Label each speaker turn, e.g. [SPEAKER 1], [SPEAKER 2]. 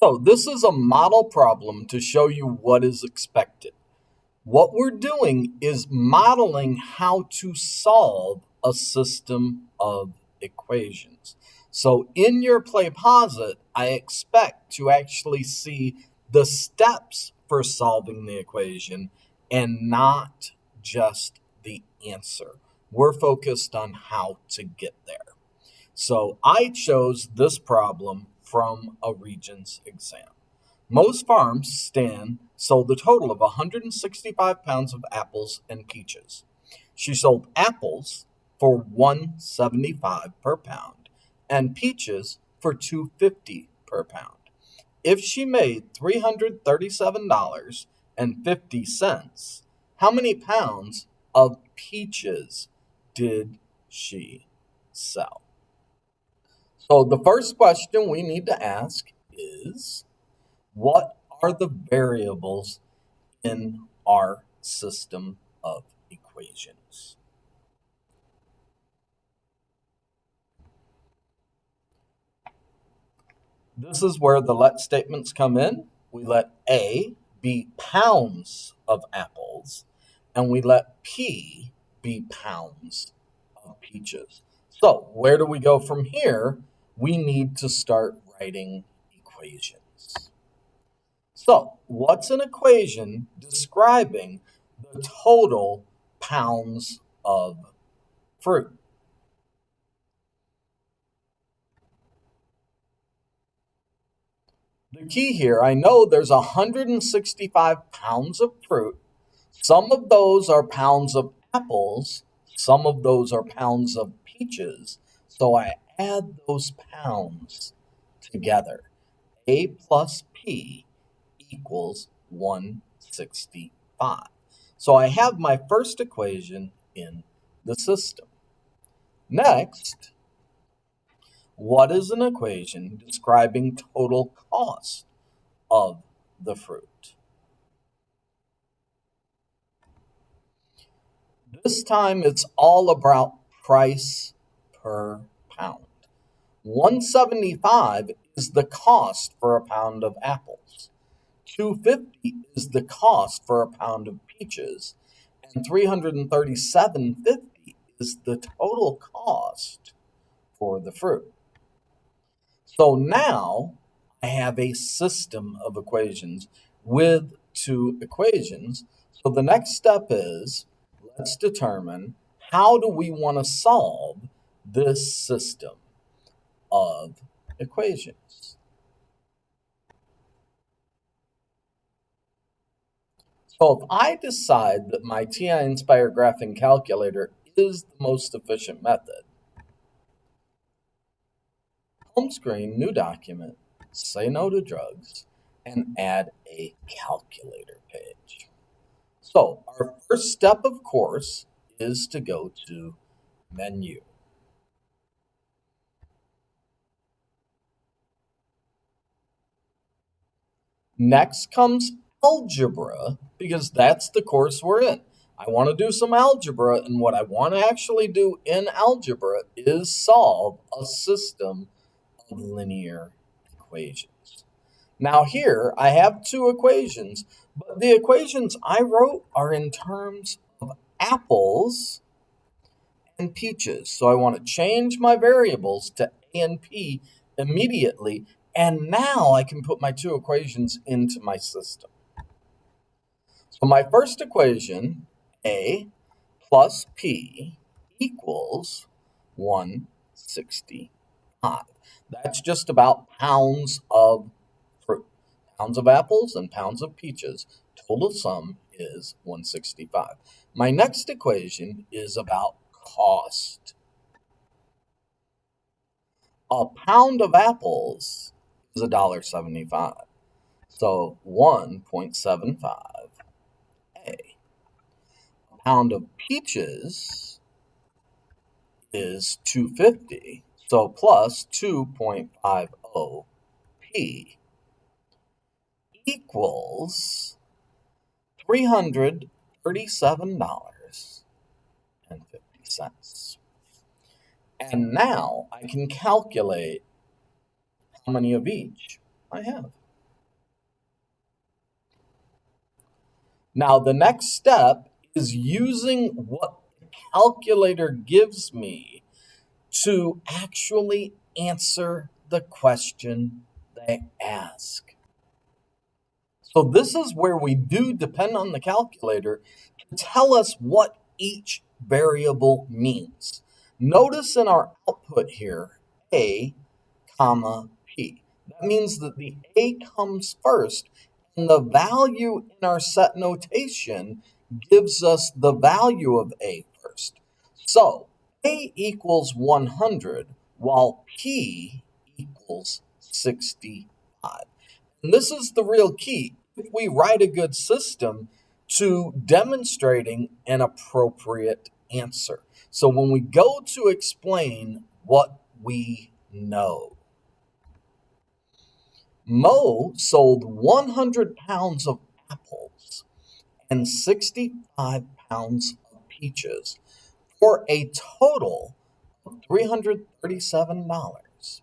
[SPEAKER 1] So this is a model problem to show you what is expected. What we're doing is modeling how to solve a system of equations. So in your PlayPosit, I expect to actually see the steps for solving the equation and not just the answer. We're focused on how to get there. So I chose this problem from a Regents exam. Most farms Stan sold a total of 165 pounds of apples and peaches. She sold apples for 175 per pound and peaches for 250 per pound. If she made $337.50, how many pounds of peaches did she sell? So the first question we need to ask is, what are the variables in our system of equations? This is where the let statements come in. We let A be pounds of apples, and we let P be pounds of peaches. So where do we go from here? We need to start writing equations. So, what's an equation describing the total pounds of fruit? The key here, I know there's 165 pounds of fruit. Some of those are pounds of apples, some of those are pounds of peaches. So I add those pounds together. A plus P equals 165. So I have my first equation in the system. Next, what is an equation describing total cost of the fruit? This time it's all about price per pound. 175 is the cost for a pound of apples. 250 is the cost for a pound of peaches, and 337.50 is the total cost for the fruit. So now I have a system of equations with two equations. So the next step is, let's determine, how do we want to solve this system of equations? So if I decide that my TI Inspire graphing calculator is the most efficient method, home screen, new document, say no to drugs, and add a calculator page. So our first step, of course, is to go to menu. Next comes algebra, because that's the course we're in. I want to do some algebra, and what I want to actually do in algebra is solve a system of linear equations. Now here I have two equations, but the equations I wrote are in terms of apples and peaches. So I want to change my variables to A and P immediately, and now I can put my two equations into my system. So my first equation, A plus P equals 165. That's just about pounds of fruit, pounds of apples and pounds of peaches. Total sum is 165. My next equation is about cost. A pound of apples is $1.75. So 1.75 A. A pound of peaches is 250. So plus 2.50 P equals $337.50. And now I can calculate how many of each I have. Now, the next step is using what the calculator gives me to actually answer the question they ask. So, this is where we do depend on the calculator to tell us what each variable means. Notice in our output here, A, comma, P. That means that the A comes first, and the value in our set notation gives us the value of A first. So A equals 100, while P equals 65. And this is the real key. If we write a good system to demonstrating an appropriate answer. So when we go to explain what we know, Mo sold 100 pounds of apples and 65 pounds of peaches for a total of $337.50.